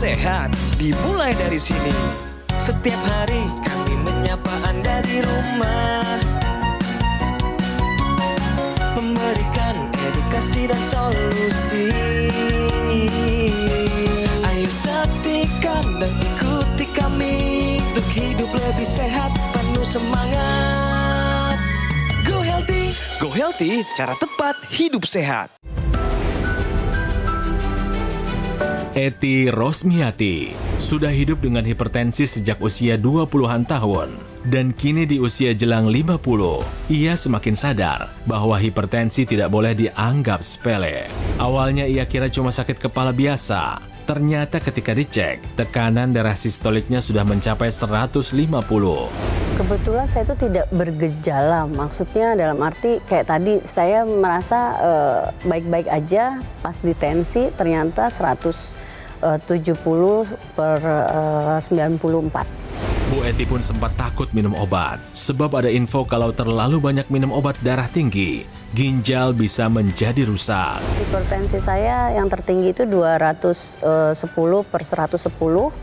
sehat dimulai dari sini. Setiap hari kami menyapa Anda di rumah, memberikan edukasi dan solusi. Ayo saksikan dan ikuti kami untuk hidup lebih sehat, penuh semangat. Go Healthy, cara tepat hidup sehat. Ety Rosmiati sudah hidup dengan hipertensi sejak usia 20-an tahun. Dan kini di usia jelang 50, ia semakin sadar bahwa hipertensi tidak boleh dianggap sepele. Awalnya ia kira cuma sakit kepala biasa. Ternyata ketika dicek, tekanan darah sistoliknya sudah mencapai 150. Kebetulan saya itu tidak bergejala, maksudnya dalam arti kayak tadi saya merasa baik-baik aja, pas di tensi ternyata 170/94. Bu Ety pun sempat takut minum obat, sebab ada info kalau terlalu banyak minum obat darah tinggi, ginjal bisa menjadi rusak. Hipertensi saya yang tertinggi itu 210/110,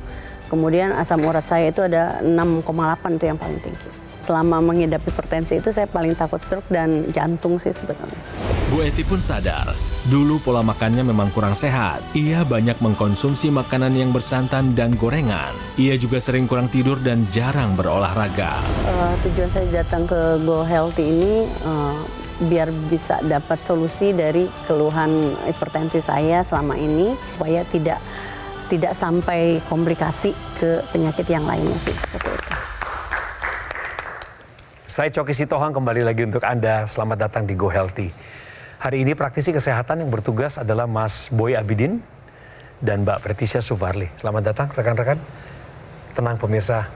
kemudian asam urat saya itu ada 6,8, itu yang paling tinggi. Selama mengidap hipertensi itu saya paling takut stroke dan jantung sih sebetulnya. Bu Ety pun sadar, dulu pola makannya memang kurang sehat. Ia banyak mengkonsumsi makanan yang bersantan dan gorengan. Ia juga sering kurang tidur dan jarang berolahraga. Tujuan saya datang ke Go Healthy ini biar bisa dapat solusi dari keluhan hipertensi saya selama ini, supaya tidak sampai komplikasi ke penyakit yang lainnya sih, seperti itu. Saya Coki Sitohang kembali lagi untuk Anda. Selamat datang di Go Healthy. Hari ini praktisi kesehatan yang bertugas adalah Mas Boy Abidin dan Mbak Pretisha Suvarli. Selamat datang rekan-rekan. Tenang pemirsa,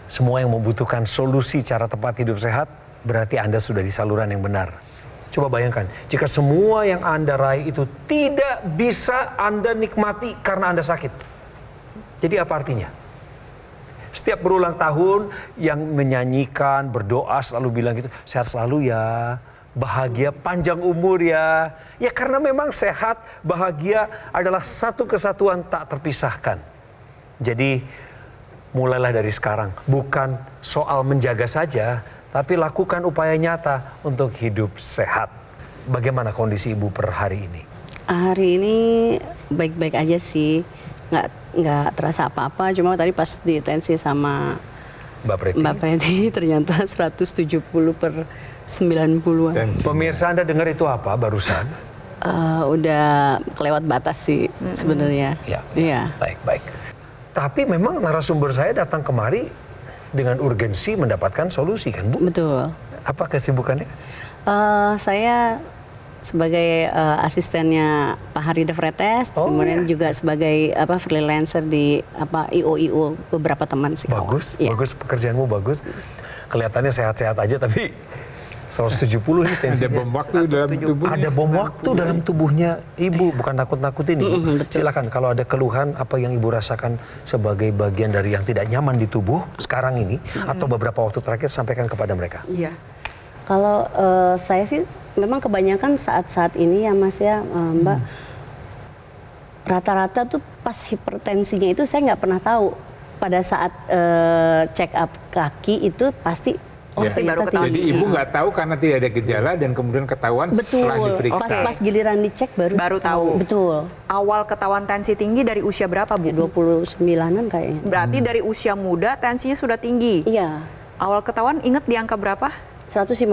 semua yang membutuhkan solusi cara tepat hidup sehat, berarti Anda sudah di saluran yang benar. Coba bayangkan, jika semua yang Anda raih itu tidak bisa Anda nikmati karena Anda sakit. Jadi apa artinya? Setiap berulang tahun yang menyanyikan, berdoa selalu bilang gitu, sehat selalu ya, bahagia, panjang umur ya. Ya karena memang sehat, bahagia adalah satu kesatuan tak terpisahkan. Jadi mulailah dari sekarang, bukan soal menjaga saja, tapi lakukan upaya nyata untuk hidup sehat. Bagaimana kondisi Ibu per hari ini? Hari ini baik-baik aja sih. Nggak terasa apa-apa, cuma tadi pas di tensi sama Mbak Preti ternyata 170/90. Pemirsa Anda dengar itu apa barusan? Udah kelewat batas sih sebenarnya. Ya. Baik. Tapi memang narasumber saya datang kemari dengan urgensi mendapatkan solusi kan Bu? Betul. Apa kesibukannya? Saya sebagai asistennya Pak Hari De Vretes, kemudian juga sebagai freelancer di IO beberapa teman sih. Bagus, bagus pekerjaanmu bagus. Kelihatannya sehat-sehat aja tapi 170 ini tensinya. Ada bom waktu dalam tubuhnya. Ada bom waktu dalam tubuhnya Ibu, bukan nakut-nakutin Ibu. Silakan kalau ada keluhan apa yang Ibu rasakan sebagai bagian dari yang tidak nyaman di tubuh sekarang ini atau beberapa waktu terakhir sampaikan kepada mereka. Iya. Kalau saya sih memang kebanyakan saat-saat ini ya Mas ya Mbak, rata-rata tuh pas hipertensinya itu saya nggak pernah tahu. Pada saat check up kaki itu pasti baru ketahuan. Jadi Ibu nggak tahu karena tidak ada gejala dan kemudian ketahuan setelah diperiksa. Pas giliran dicek baru tahu. Betul. Awal ketahuan tensi tinggi dari usia berapa Bu? 29-an kayaknya. Berarti dari usia muda tensinya sudah tinggi? Iya. Awal ketahuan ingat di angka berapa? 150.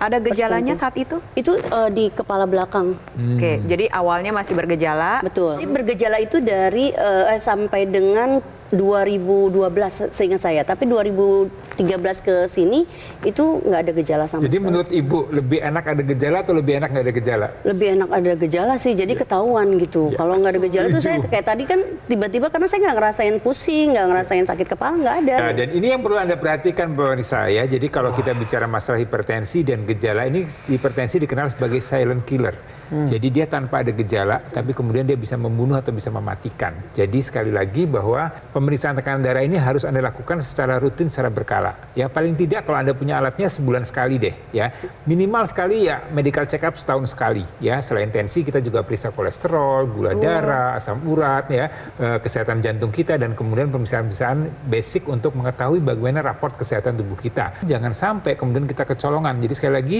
Ada gejalanya saat itu? Itu di kepala belakang. Oke, jadi awalnya masih bergejala. Betul. Jadi bergejala itu dari sampai dengan 2012 seingat saya, tapi 2013 ke sini itu nggak ada gejala sama Jadi sekali. menurut Ibu lebih enak ada gejala atau lebih enak nggak ada gejala? Lebih enak ada gejala sih, jadi ketahuan gitu. Kalau nggak ada gejala tuh saya kayak tadi kan tiba-tiba karena saya nggak ngerasain pusing, nggak ngerasain sakit kepala, nggak ada. Nah, dan ini yang perlu Anda perhatikan pemirsa ya. Jadi kalau kita bicara masalah hipertensi dan gejala, ini hipertensi dikenal sebagai silent killer. Jadi dia tanpa ada gejala, tapi kemudian dia bisa membunuh atau bisa mematikan. Jadi sekali lagi bahwa pemeriksaan tekanan darah ini harus Anda lakukan secara rutin, secara berkala. Ya, paling tidak kalau Anda punya alatnya sebulan sekali deh, ya. Minimal sekali ya medical check up setahun sekali, ya. Selain tensi kita juga periksa kolesterol, gula darah, asam urat, ya, kesehatan jantung kita, dan kemudian pemeriksaan basic untuk mengetahui bagaimana raport kesehatan tubuh kita. Jangan sampai kemudian kita kecolongan. Jadi sekali lagi,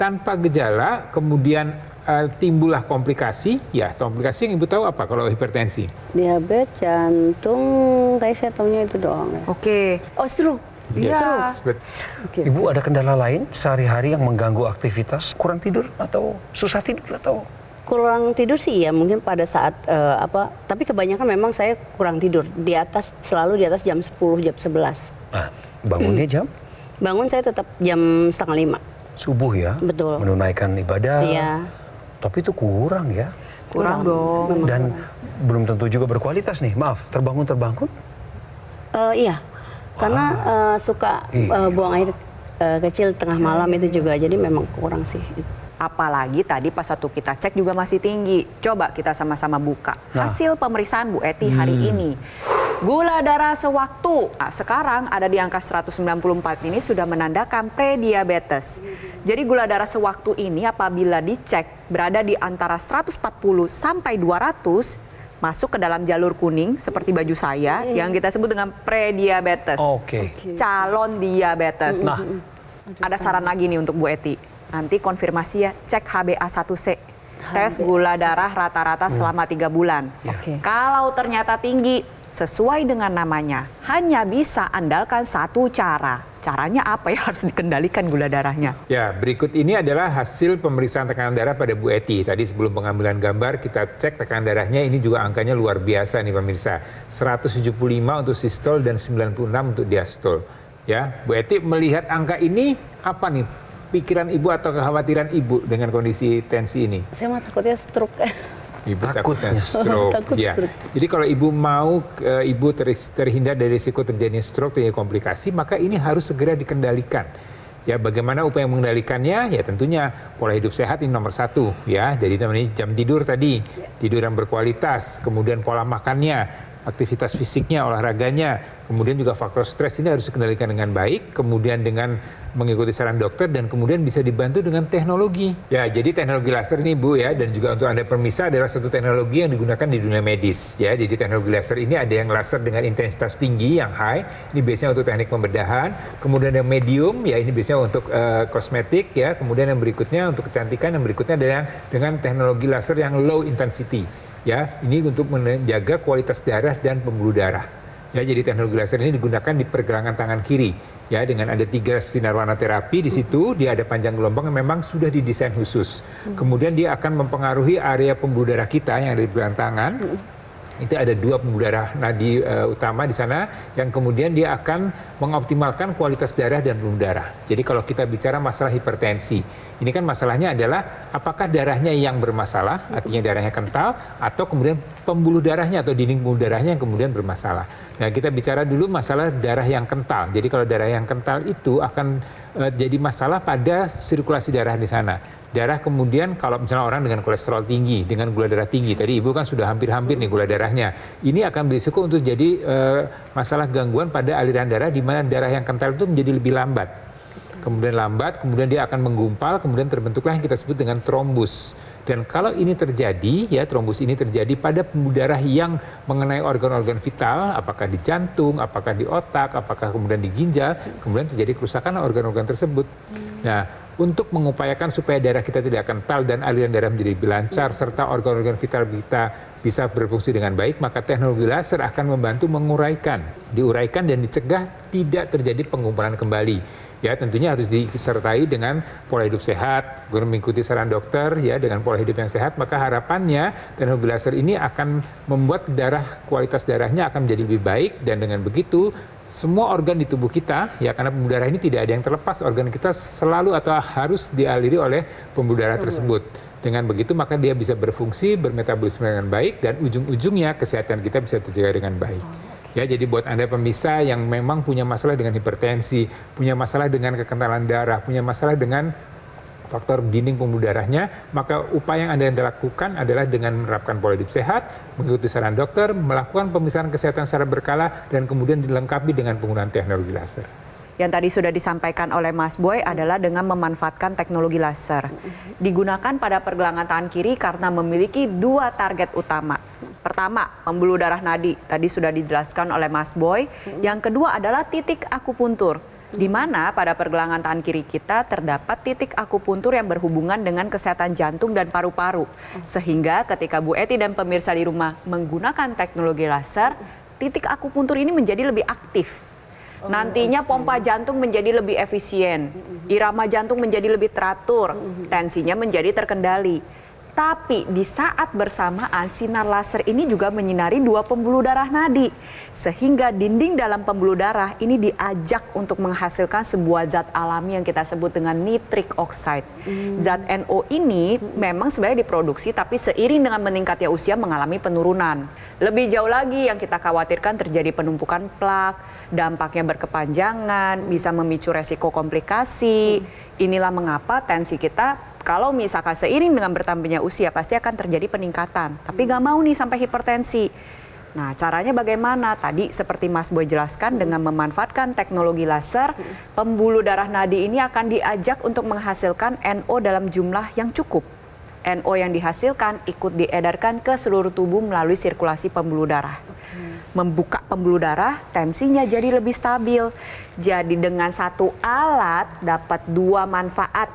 tanpa gejala kemudian timbullah komplikasi, ya komplikasi yang Ibu tahu apa kalau hipertensi? Diabetes, jantung, kayak saya tahunya itu doang. Ya. Oke. Oh, stroke. Yes. Oke. Ibu ada kendala lain sehari-hari yang mengganggu aktivitas? Kurang tidur atau susah tidur atau? Kurang tidur sih ya, mungkin pada saat tapi kebanyakan memang saya kurang tidur. Selalu di atas jam 10, jam 11. Nah, bangunnya jam? Bangun saya tetap jam 4:30. Subuh ya? Betul. Menunaikan ibadah. Iya. Tapi itu kurang ya? Kurang dong. Dan belum tentu juga berkualitas nih. Maaf, terbangun-terbangun? Iya, karena suka buang air kecil tengah malam itu juga, jadi memang kurang sih. Apalagi tadi pas waktu kita cek juga masih tinggi. Coba kita sama-sama buka hasil pemeriksaan Bu Eti hari ini. Gula darah sewaktu, sekarang ada di angka 194 ini sudah menandakan prediabetes. Jadi gula darah sewaktu ini apabila dicek berada di antara 140 sampai 200, masuk ke dalam jalur kuning seperti baju saya yang kita sebut dengan prediabetes. Oke. Calon diabetes. Nah, ada saran lagi nih untuk Bu Eti. Nanti konfirmasi ya, cek HbA1c. Tes gula darah rata-rata selama 3 bulan. Oke. Kalau ternyata tinggi, sesuai dengan namanya, hanya bisa andalkan satu cara. Caranya apa ya? Harus dikendalikan gula darahnya. Ya, berikut ini adalah hasil pemeriksaan tekanan darah pada Bu Eti. Tadi sebelum pengambilan gambar kita cek tekanan darahnya, ini juga angkanya luar biasa nih pemirsa. 175 untuk sistol dan 96 untuk diastol. Ya, Bu Eti melihat angka ini apa nih pikiran Ibu atau kekhawatiran Ibu dengan kondisi tensi ini? Saya mah takutnya stroke. Ibu takutnya stroke. Takut Ya. stroke. Jadi kalau Ibu mau Ibu terhindar dari risiko terjadinya stroke, terjadi komplikasi, maka ini harus segera dikendalikan. Ya, bagaimana upaya mengendalikannya? Ya tentunya pola hidup sehat ini nomor 1 ya. Jadi namanya jam tidur tadi, tidur yang berkualitas, kemudian pola makannya, aktivitas fisiknya, olahraganya, kemudian juga faktor stres ini harus dikendalikan dengan baik, kemudian dengan mengikuti saran dokter, dan kemudian bisa dibantu dengan teknologi. Ya, jadi teknologi laser ini Bu ya, dan juga untuk Anda pemirsa adalah satu teknologi yang digunakan di dunia medis ya. Jadi teknologi laser ini ada yang laser dengan intensitas tinggi yang high, ini biasanya untuk teknik pembedahan, kemudian yang medium ya ini biasanya untuk kosmetik ya, kemudian yang berikutnya untuk kecantikan, yang berikutnya ada yang dengan teknologi laser yang low intensity. Ya, ini untuk menjaga kualitas darah dan pembuluh darah. Ya, jadi teknologi laser ini digunakan di pergelangan tangan kiri. Ya, dengan ada 3 sinar warna terapi di situ, dia ada panjang gelombang yang memang sudah didesain khusus. Kemudian dia akan mempengaruhi area pembuluh darah kita yang ada di pergelangan tangan. Itu ada 2 pembuluh darah nadi utama di sana yang kemudian dia akan mengoptimalkan kualitas darah dan pembuluh darah. Jadi kalau kita bicara masalah hipertensi, ini kan masalahnya adalah apakah darahnya yang bermasalah, artinya darahnya kental, atau kemudian pembuluh darahnya atau dinding pembuluh darahnya yang kemudian bermasalah. Nah, kita bicara dulu masalah darah yang kental. Jadi kalau darah yang kental itu akan jadi masalah pada sirkulasi darah di sana. Darah kemudian kalau misalnya orang dengan kolesterol tinggi, dengan gula darah tinggi, tadi Ibu kan sudah hampir-hampir nih gula darahnya. Ini akan berisiko untuk jadi masalah gangguan pada aliran darah di mana darah yang kental itu menjadi lebih lambat. Kemudian lambat, kemudian dia akan menggumpal, kemudian terbentuklah yang kita sebut dengan trombus. Dan kalau ini terjadi, ya trombus ini terjadi pada pembuluh darah yang mengenai organ-organ vital, apakah di jantung, apakah di otak, apakah kemudian di ginjal, kemudian terjadi kerusakan organ-organ tersebut. Nah, untuk mengupayakan supaya darah kita tidak kental dan aliran darah menjadi lebih lancar, serta organ-organ vital kita bisa berfungsi dengan baik, maka teknologi laser akan membantu diuraikan dan dicegah tidak terjadi penggumpalan kembali. Ya, tentunya harus disertai dengan pola hidup sehat, mengikuti saran dokter ya, dengan pola hidup yang sehat, maka harapannya teknologi laser ini akan membuat kualitas darahnya akan menjadi lebih baik, dan dengan begitu semua organ di tubuh kita ya, karena pembuluh darah ini tidak ada yang terlepas, organ kita selalu atau harus dialiri oleh pembuluh darah tersebut. Dengan begitu maka dia bisa berfungsi, bermetabolisme dengan baik, dan ujung-ujungnya kesehatan kita bisa terjaga dengan baik. Ya, jadi buat Anda pemirsa yang memang punya masalah dengan hipertensi, punya masalah dengan kekentalan darah, punya masalah dengan faktor dinding pembuluh darahnya, maka upaya yang Anda lakukan adalah dengan menerapkan pola hidup sehat, mengikuti saran dokter, melakukan pemeriksaan kesehatan secara berkala, dan kemudian dilengkapi dengan penggunaan teknologi laser. Yang tadi sudah disampaikan oleh Mas Boy adalah dengan memanfaatkan teknologi laser. Digunakan pada pergelangan tangan kiri karena memiliki 2 target utama. Pertama, pembuluh darah nadi. Tadi sudah dijelaskan oleh Mas Boy. Yang kedua adalah titik akupuntur. Di mana pada pergelangan tangan kiri kita terdapat titik akupuntur yang berhubungan dengan kesehatan jantung dan paru-paru. Sehingga ketika Bu Eti dan pemirsa di rumah menggunakan teknologi laser, titik akupuntur ini menjadi lebih aktif. Nantinya pompa jantung menjadi lebih efisien, irama jantung menjadi lebih teratur, tensinya menjadi terkendali. Tapi di saat bersamaan sinar laser ini juga menyinari 2 pembuluh darah nadi. Sehingga dinding dalam pembuluh darah ini diajak untuk menghasilkan sebuah zat alami yang kita sebut dengan nitric oxide. Zat NO ini memang sebenarnya diproduksi tapi seiring dengan meningkatnya usia mengalami penurunan. Lebih jauh lagi yang kita khawatirkan terjadi penumpukan plak, dampaknya berkepanjangan, bisa memicu resiko komplikasi. Inilah mengapa tensi kita kalau misalkan seiring dengan bertambahnya usia pasti akan terjadi peningkatan. Tapi nggak mau nih sampai hipertensi. Nah caranya bagaimana? Tadi seperti Mas Boy jelaskan dengan memanfaatkan teknologi laser, pembuluh darah nadi ini akan diajak untuk menghasilkan NO dalam jumlah yang cukup. NO yang dihasilkan ikut diedarkan ke seluruh tubuh melalui sirkulasi pembuluh darah. Membuka pembuluh darah, tensinya jadi lebih stabil. Jadi dengan satu alat dapat 2 manfaat.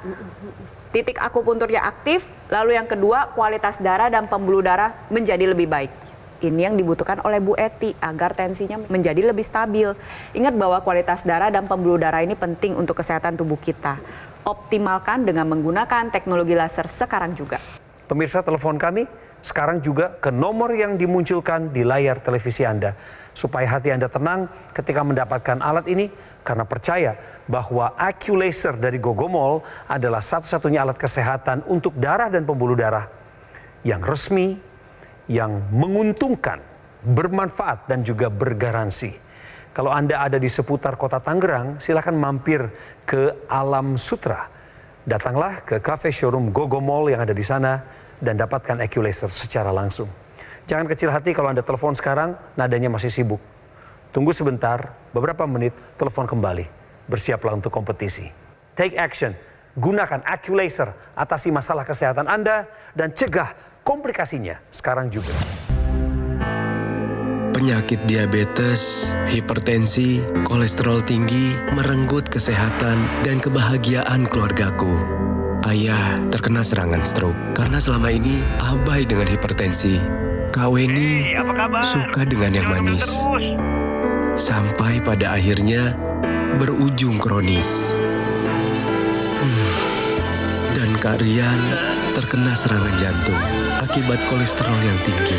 Titik akupunturnya aktif, lalu yang kedua kualitas darah dan pembuluh darah menjadi lebih baik. Ini yang dibutuhkan oleh Bu Eti agar tensinya menjadi lebih stabil. Ingat bahwa kualitas darah dan pembuluh darah ini penting untuk kesehatan tubuh kita. Optimalkan dengan menggunakan teknologi laser sekarang juga. Pemirsa, telepon kami sekarang juga ke nomor yang dimunculkan di layar televisi Anda. Supaya hati Anda tenang ketika mendapatkan alat ini, karena percaya bahwa AccuLaser dari Gogomol adalah satu-satunya alat kesehatan untuk darah dan pembuluh darah yang resmi, yang menguntungkan, bermanfaat dan juga bergaransi. Kalau Anda ada di seputar kota Tangerang, silakan mampir ke Alam Sutra. Datanglah ke cafe showroom Gogomol yang ada di sana dan dapatkan AccuLaser secara langsung. Jangan kecil hati kalau Anda telepon sekarang, nadanya masih sibuk. Tunggu sebentar, beberapa menit, telepon kembali. Bersiaplah untuk kompetisi. Take action, gunakan AccuLaser, atasi masalah kesehatan Anda dan cegah komplikasinya sekarang juga. Penyakit diabetes, hipertensi, kolesterol tinggi merenggut kesehatan dan kebahagiaan keluargaku. Ayah terkena serangan stroke karena selama ini abai dengan hipertensi. Kak Weni suka dengan yang manis. Sampai pada akhirnya berujung kronis. Dan Kak Rian terkena serangan jantung akibat kolesterol yang tinggi.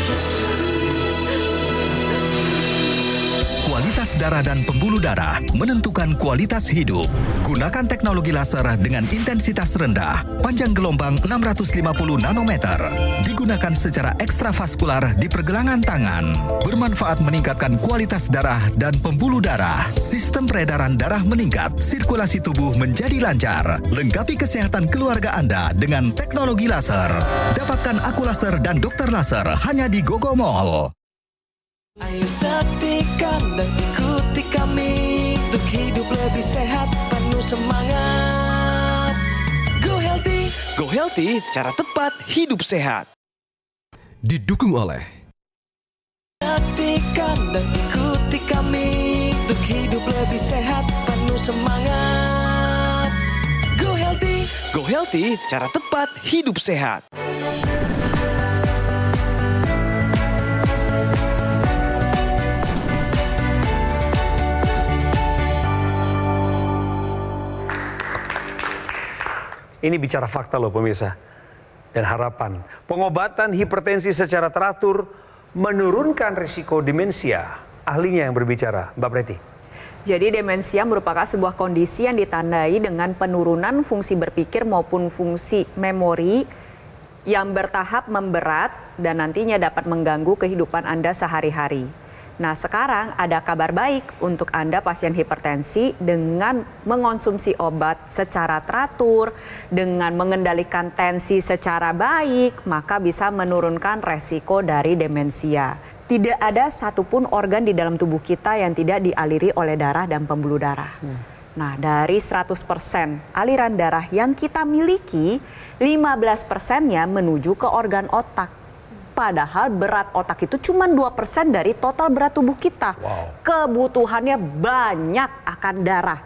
Kualitas darah dan pembuluh darah menentukan kualitas hidup. Gunakan teknologi laser dengan intensitas rendah, panjang gelombang 650 nanometer. Digunakan secara ekstravaskular di pergelangan tangan. Bermanfaat meningkatkan kualitas darah dan pembuluh darah. Sistem peredaran darah meningkat, sirkulasi tubuh menjadi lancar. Lengkapi kesehatan keluarga Anda dengan teknologi laser. Dapatkan AccuLaser dan Dokter Laser hanya di Gogomol. Ayo saksikan dan ikuti kami untuk hidup lebih sehat, penuh semangat. Go Healthy. Go Healthy, cara tepat hidup sehat. Didukung oleh Saksikan dan ikuti kami untuk hidup lebih sehat, penuh semangat. Go Healthy. Go Healthy, cara tepat hidup sehat. Ini bicara fakta loh pemirsa. Dan harapan, pengobatan hipertensi secara teratur menurunkan risiko demensia. Ahlinya yang berbicara, Mbak Preti. Jadi demensia merupakan sebuah kondisi yang ditandai dengan penurunan fungsi berpikir maupun fungsi memori yang bertahap memberat dan nantinya dapat mengganggu kehidupan Anda sehari-hari. Nah, sekarang ada kabar baik untuk Anda pasien hipertensi. Dengan mengonsumsi obat secara teratur, dengan mengendalikan tensi secara baik, maka bisa menurunkan resiko dari demensia. Tidak ada satupun organ di dalam tubuh kita yang tidak dialiri oleh darah dan pembuluh darah. Nah, dari 100% aliran darah yang kita miliki, 15%-nya menuju ke organ otak. Padahal berat otak itu cuma 2% dari total berat tubuh kita. Kebutuhannya banyak akan darah.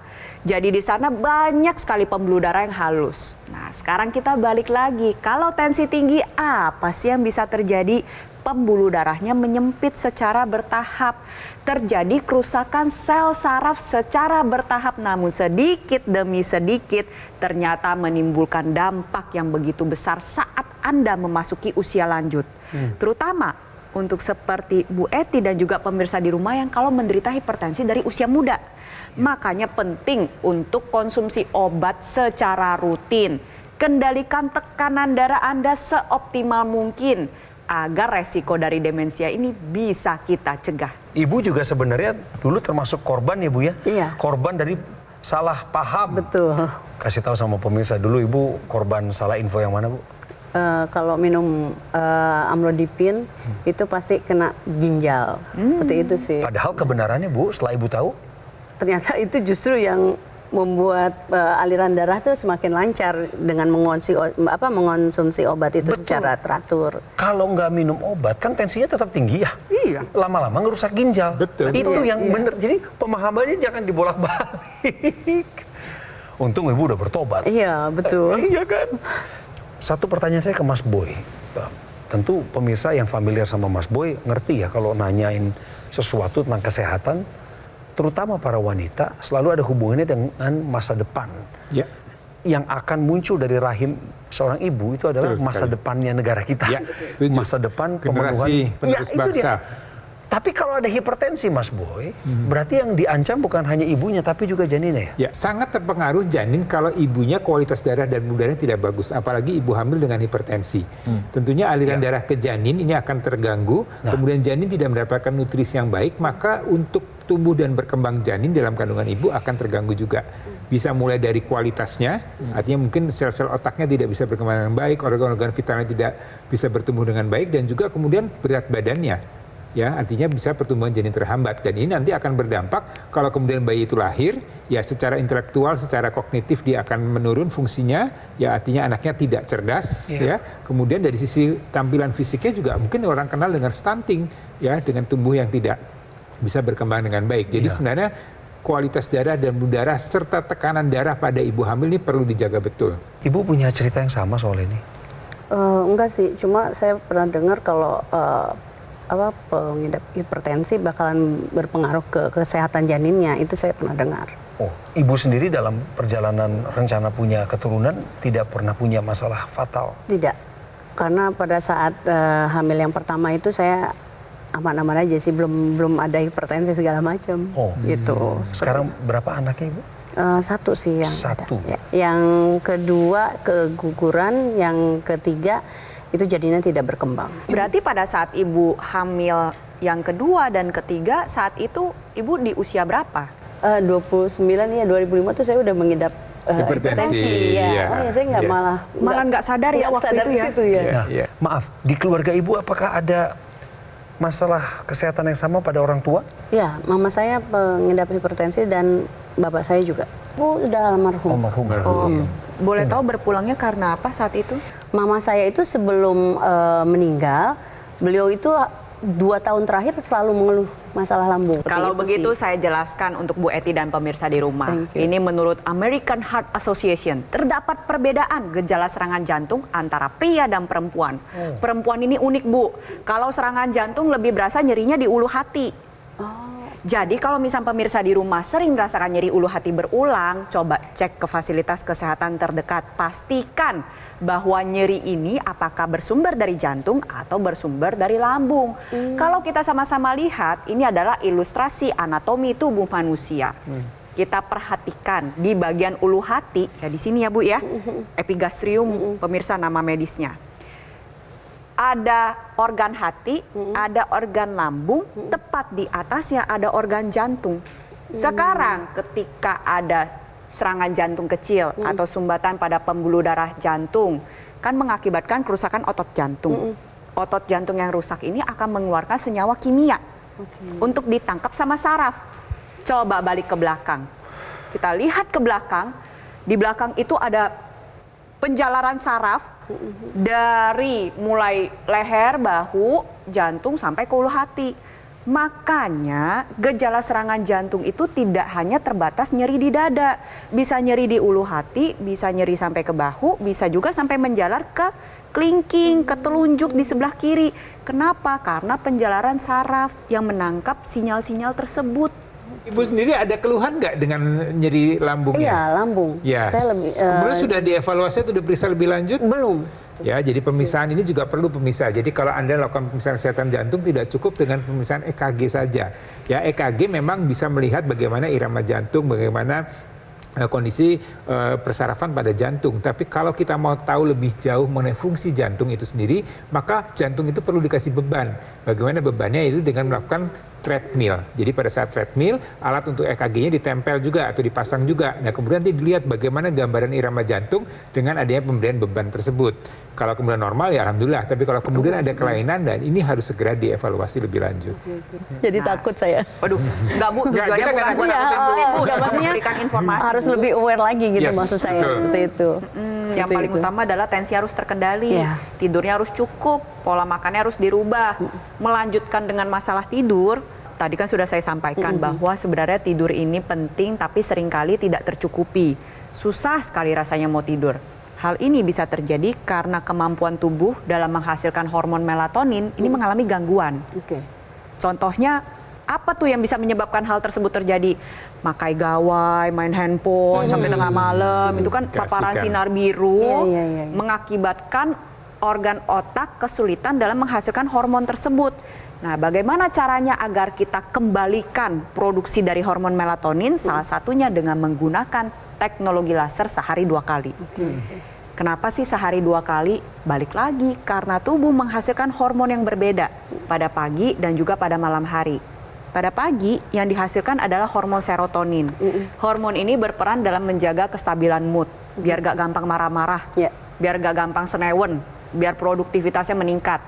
Jadi di sana banyak sekali pembuluh darah yang halus. Nah, sekarang kita balik lagi. Kalau tensi tinggi, apa sih yang bisa terjadi? Pembuluh darahnya menyempit secara bertahap. Terjadi kerusakan sel saraf secara bertahap, namun sedikit demi sedikit ternyata menimbulkan dampak yang begitu besar saat Anda memasuki usia lanjut. Terutama untuk seperti Bu Eti dan juga pemirsa di rumah yang kalau menderita hipertensi dari usia muda. Makanya penting untuk konsumsi obat secara rutin. Kendalikan tekanan darah Anda seoptimal mungkin agar resiko dari demensia ini bisa kita cegah. Ibu juga sebenarnya dulu termasuk korban ya Bu ya? Iya. Korban dari salah paham. Betul. Kasih tahu sama pemirsa dulu Ibu korban salah info yang mana Bu? Kalau minum amlodipin itu pasti kena ginjal. Seperti itu sih. Padahal kebenarannya Bu, setelah Ibu tahu? Ternyata itu justru yang membuat aliran darah tuh semakin lancar dengan mengonsumsi obat itu secara teratur. Kalau nggak minum obat kan tensinya tetap tinggi ya. Iya. Lama-lama ngerusak ginjal. Betul. Itu Iya, yang iya. benar. Jadi pemahamannya jangan dibolak-balik. Untung Ibu udah bertobat. Iya, betul. Iya kan? Satu pertanyaan saya ke Mas Boy. Tentu pemirsa yang familiar sama Mas Boy ngerti ya kalau nanyain sesuatu tentang kesehatan, terutama para wanita, selalu ada hubungannya dengan masa depan. Ya. Yang akan muncul dari rahim seorang ibu itu adalah Betul masa sekali. depannya negara kita. Ya, setuju. Masa depan Generasi pemenuhan. penerus itu bangsa. dia. Tapi kalau ada hipertensi Mas Boy, berarti yang diancam bukan hanya ibunya tapi juga janinnya ya? Ya, sangat terpengaruh janin kalau ibunya kualitas darah dan pembuluh darahnya tidak bagus, apalagi ibu hamil dengan hipertensi. Tentunya aliran darah ke janin ini akan terganggu, kemudian janin tidak mendapatkan nutrisi yang baik, maka untuk tumbuh dan berkembang janin dalam kandungan ibu akan terganggu juga. Bisa mulai dari kualitasnya, artinya mungkin sel-sel otaknya tidak bisa berkembang dengan baik, organ-organ vitalnya tidak bisa bertumbuh dengan baik, dan juga kemudian berat badannya. Ya, artinya bisa pertumbuhan janin terhambat, dan ini nanti akan berdampak kalau kemudian bayi itu lahir, ya secara intelektual, secara kognitif dia akan menurun fungsinya, ya artinya anaknya tidak cerdas, ya. Kemudian dari sisi tampilan fisiknya juga mungkin orang kenal dengan stunting, ya, dengan tumbuh yang tidak bisa berkembang dengan baik. Jadi sebenarnya kualitas darah dan pembuluh darah serta tekanan darah pada ibu hamil ini perlu dijaga betul. Ibu punya cerita yang sama soal ini? Enggak sih, cuma saya pernah dengar kalau pengidap hipertensi bakalan berpengaruh ke kesehatan janinnya, itu saya pernah dengar. Oh, ibu sendiri dalam perjalanan rencana punya keturunan tidak pernah punya masalah fatal? Tidak, karena pada saat hamil yang pertama itu saya aman-aman aja sih, belum ada hipertensi segala macam. Oh, gitu. Sekarang berapa anaknya Ibu? Satu sih yang Satu. ada. Ya. Yang kedua keguguran, yang ketiga itu jadinya tidak berkembang. Berarti pada saat ibu hamil yang kedua dan ketiga, saat itu ibu di usia berapa? 29 ya, 2005 tuh saya udah mengidap Hipertensi, ya. iya. Oh ya, saya nggak Yes. Malah nggak sadar ya nggak waktu sadar itu di ya? situ ya. Ya. Maaf, di keluarga Ibu apakah ada masalah kesehatan yang sama pada orang tua? Ya, mama saya pengidap hipertensi dan bapak saya juga. Udah almarhum. Almarhum. Boleh tahu berpulangnya karena apa saat itu? Mama saya itu sebelum meninggal, beliau itu 2 tahun terakhir selalu mengeluh masalah lambung. Kalau Seperti itu begitu sih. saya jelaskan untuk Bu Eti dan pemirsa di rumah. Thank you. Ini menurut American Heart Association, terdapat perbedaan gejala serangan jantung antara pria dan perempuan. Perempuan ini unik, Bu. Kalau serangan jantung lebih berasa nyerinya di ulu hati. Jadi kalau misal pemirsa di rumah sering merasakan nyeri ulu hati berulang, coba cek ke fasilitas kesehatan terdekat. Pastikan bahwa nyeri ini apakah bersumber dari jantung atau bersumber dari lambung. Kalau kita sama-sama lihat, ini adalah ilustrasi anatomi tubuh manusia. Kita perhatikan di bagian ulu hati, ya di sini ya Bu ya, epigastrium, pemirsa nama medisnya. ada organ hati, ada organ lambung, tepat di atasnya ada organ jantung. Sekarang ketika ada serangan jantung kecil atau sumbatan pada pembuluh darah jantung, kan mengakibatkan kerusakan otot jantung. Otot jantung yang rusak ini akan mengeluarkan senyawa kimia untuk ditangkap sama saraf. Coba balik ke belakang. Kita lihat ke belakang, di belakang itu ada penjalaran saraf dari mulai leher, bahu, jantung sampai ke ulu hati. Makanya gejala serangan jantung itu tidak hanya terbatas nyeri di dada. Bisa nyeri di ulu hati, bisa nyeri sampai ke bahu, bisa juga sampai menjalar ke kelingking, ke telunjuk di sebelah kiri. Kenapa? Karena penjalaran saraf yang menangkap sinyal-sinyal tersebut. Ibu sendiri ada keluhan nggak dengan nyeri lambungnya? Iya, lambung. Ya. Saya lebih, Kemudian sudah dievaluasi atau diperiksa lebih lanjut? belum. Ya, jadi pemisahan ini juga perlu pemisah. Jadi kalau Anda lakukan pemisahan kesehatan jantung tidak cukup dengan pemisahan EKG saja. Ya, EKG memang bisa melihat bagaimana irama jantung, bagaimana kondisi persarafan pada jantung. Tapi kalau kita mau tahu lebih jauh mengenai fungsi jantung itu sendiri, maka jantung itu perlu dikasih beban. Bagaimana bebannya itu dengan melakukan treadmill. Jadi pada saat treadmill, alat untuk EKG-nya ditempel juga atau dipasang juga. Nah, kemudian nanti dilihat bagaimana gambaran irama jantung dengan adanya pemberian beban tersebut. Kalau kemudian normal ya alhamdulillah, tapi kalau kemudian ada kelainan dan ini harus segera dievaluasi lebih lanjut. Jadi takut saya. Waduh, enggak Bu, Nggak, tujuannya kita bukan nggak buat takut. nakutin Bu, Udah, cuma maksudnya memberikan informasi. harus Bu. lebih aware lagi gitu Yes, maksud saya, betul. seperti itu. Yang paling utama adalah tensi harus terkendali, Iya. tidurnya harus cukup, pola makannya harus dirubah. Melanjutkan dengan masalah tidur, tadi kan sudah saya sampaikan bahwa sebenarnya tidur ini penting tapi seringkali tidak tercukupi. Susah sekali rasanya mau tidur. Hal ini bisa terjadi karena kemampuan tubuh dalam menghasilkan hormon melatonin ini mengalami gangguan. Oke. Contohnya apa tuh yang bisa menyebabkan hal tersebut terjadi? Makai gawai, main handphone sampai tengah malam, itu kan paparan Keasikan. sinar biru Iya. mengakibatkan organ otak kesulitan dalam menghasilkan hormon tersebut. Nah, bagaimana caranya agar kita kembalikan produksi dari hormon melatonin? Salah satunya dengan menggunakan teknologi laser sehari 2 kali. Kenapa sih sehari 2 kali? Balik lagi, karena tubuh menghasilkan hormon yang berbeda pada pagi dan juga pada malam hari. Pada pagi yang dihasilkan adalah hormon serotonin. Hormon ini berperan dalam menjaga kestabilan mood, biar gak gampang marah-marah, Ya. biar gak gampang senewen, biar produktivitasnya meningkat.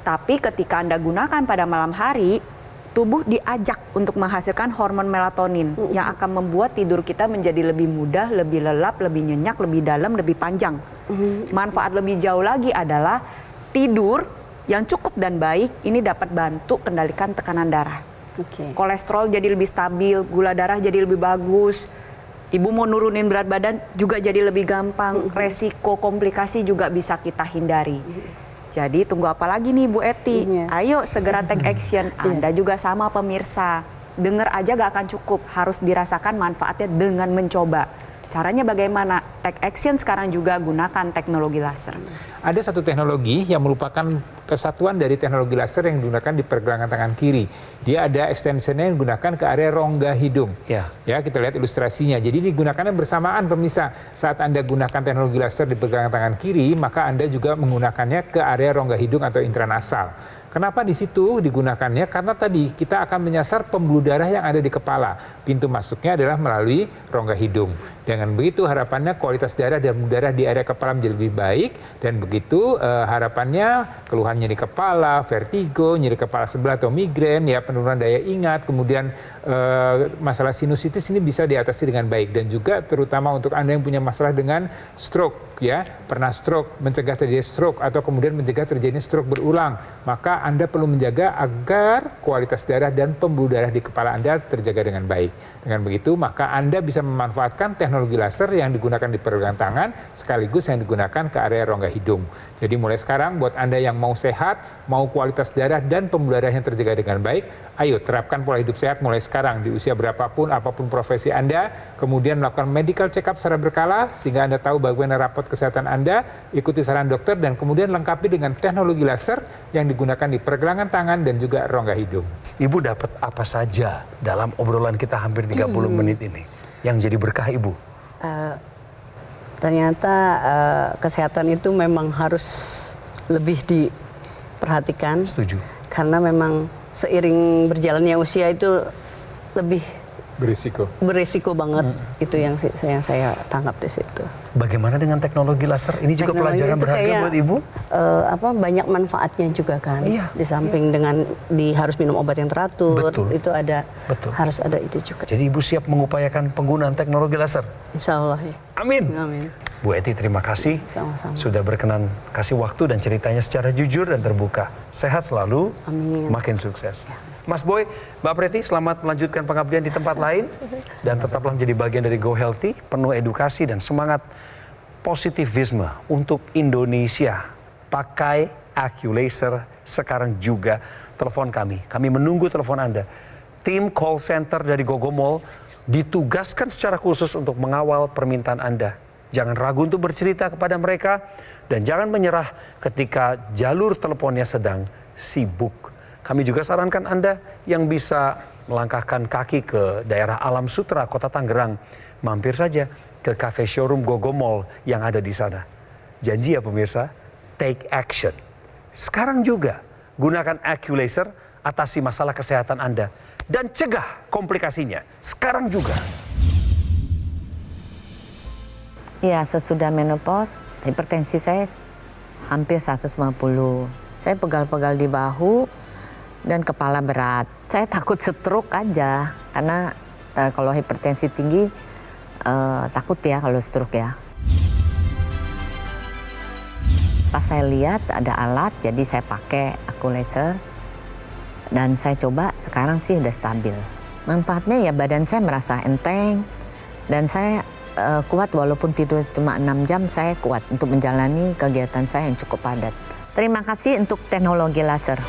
Tapi ketika Anda gunakan pada malam hari, tubuh diajak untuk menghasilkan hormon melatonin yang akan membuat tidur kita menjadi lebih mudah, lebih lelap, lebih nyenyak, lebih dalam, lebih panjang. Manfaat lebih jauh lagi adalah tidur yang cukup dan baik ini dapat bantu kendalikan tekanan darah. Oke. Kolesterol jadi lebih stabil, gula darah jadi lebih bagus. Ibu mau nurunin berat badan juga jadi lebih gampang. Resiko komplikasi juga bisa kita hindari. Jadi tunggu apa lagi nih Bu Eti? Iya. Ayo segera take action. Anda juga sama pemirsa. Dengar aja gak akan cukup. Harus dirasakan manfaatnya dengan mencoba. Caranya bagaimana? Take action sekarang juga gunakan teknologi laser. Ada satu teknologi yang merupakan kesatuan dari teknologi laser yang digunakan di pergelangan tangan kiri. Dia ada extensionnya yang digunakan ke area rongga hidung. Ya. Ya, kita lihat ilustrasinya. Jadi digunakannya bersamaan pemirsa. Saat Anda gunakan teknologi laser di pergelangan tangan kiri, maka Anda juga menggunakannya ke area rongga hidung atau intranasal. Kenapa di situ digunakannya? Karena tadi kita akan menyasar pembuluh darah yang ada di kepala. Pintu masuknya adalah melalui rongga hidung. Dengan begitu harapannya kualitas darah dan pembuluh darah di area kepala menjadi lebih baik. Dan begitu harapannya keluhan nyeri kepala, vertigo, nyeri kepala sebelah atau migrain, ya penurunan daya ingat, kemudian masalah sinusitis ini bisa diatasi dengan baik. Dan juga terutama untuk Anda yang punya masalah dengan stroke, ya pernah stroke, mencegah terjadi stroke atau kemudian mencegah terjadi stroke berulang, maka Anda perlu menjaga agar kualitas darah dan pembuluh darah di kepala Anda terjaga dengan baik. Dengan begitu maka Anda bisa memanfaatkan teknologi laser yang digunakan di pergelangan tangan sekaligus yang digunakan ke area rongga hidung. Jadi mulai sekarang buat Anda yang mau sehat, mau kualitas darah dan pembuluh darah yang terjaga dengan baik, ayo terapkan pola hidup sehat mulai sekarang di usia berapapun, apapun profesi Anda, kemudian melakukan medical check-up secara berkala sehingga Anda tahu bagaimana rapot kesehatan Anda, ikuti saran dokter dan kemudian lengkapi dengan teknologi laser yang digunakan di pergelangan tangan dan juga rongga hidung. Ibu dapat apa saja dalam obrolan kita hampir 30 menit ini yang jadi berkah Ibu? Ternyata kesehatan itu memang harus lebih perhatikan. Setuju. Karena memang seiring berjalannya usia itu lebih berisiko banget. Itu yang saya tangkap di situ. Bagaimana dengan teknologi laser? Ini juga Teknologi pelajaran itu berharga kayak, buat Ibu? Banyak manfaatnya juga kan. Iya. Di samping dengan harus minum obat yang teratur, Betul. itu ada Betul. harus ada itu juga. Jadi Ibu siap mengupayakan penggunaan teknologi laser? Insya Allah ya. Amin. Amin. Bu Eti, terima kasih Sama-sama. sudah berkenan kasih waktu dan ceritanya secara jujur dan terbuka. Sehat selalu, Amin. makin sukses. Mas Boy, Mbak Preti, selamat melanjutkan pengabdian di tempat lain dan tetaplah menjadi bagian dari Go Healthy, penuh edukasi dan semangat positivisme untuk Indonesia. Pakai AccuLaser sekarang juga. Telepon kami menunggu telepon Anda. Tim call center dari Gogomall ditugaskan secara khusus untuk mengawal permintaan Anda. Jangan ragu untuk bercerita kepada mereka dan jangan menyerah ketika jalur teleponnya sedang sibuk. Kami juga sarankan Anda yang bisa melangkahkan kaki ke daerah Alam Sutra, Kota Tangerang, mampir saja ke cafe showroom Gogomall yang ada di sana. Janji ya pemirsa, take action. Sekarang juga gunakan AccuLaser, atasi masalah kesehatan Anda dan cegah komplikasinya. Sekarang juga. Ya, sesudah menopause, hipertensi saya hampir 150. Saya pegal-pegal di bahu dan kepala berat. Saya takut stroke aja, karena kalau hipertensi tinggi takut ya kalau stroke ya. Pas saya lihat ada alat, jadi saya pakai AccuLaser dan saya coba, sekarang sih udah stabil. Manfaatnya ya badan saya merasa enteng dan saya kuat walaupun tidur cuma 6 jam, saya kuat untuk menjalani kegiatan saya yang cukup padat. Terima kasih untuk teknologi laser.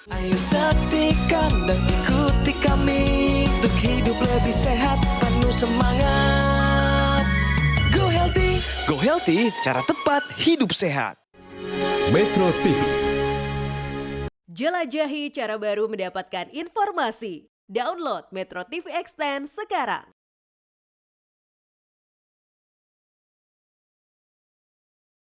Ayo saksikan dan ikuti kami untuk hidup lebih sehat, penuh semangat. Go Healthy, cara tepat hidup sehat. Metro TV. Jelajahi cara baru mendapatkan informasi. Download Metro TV Extend sekarang.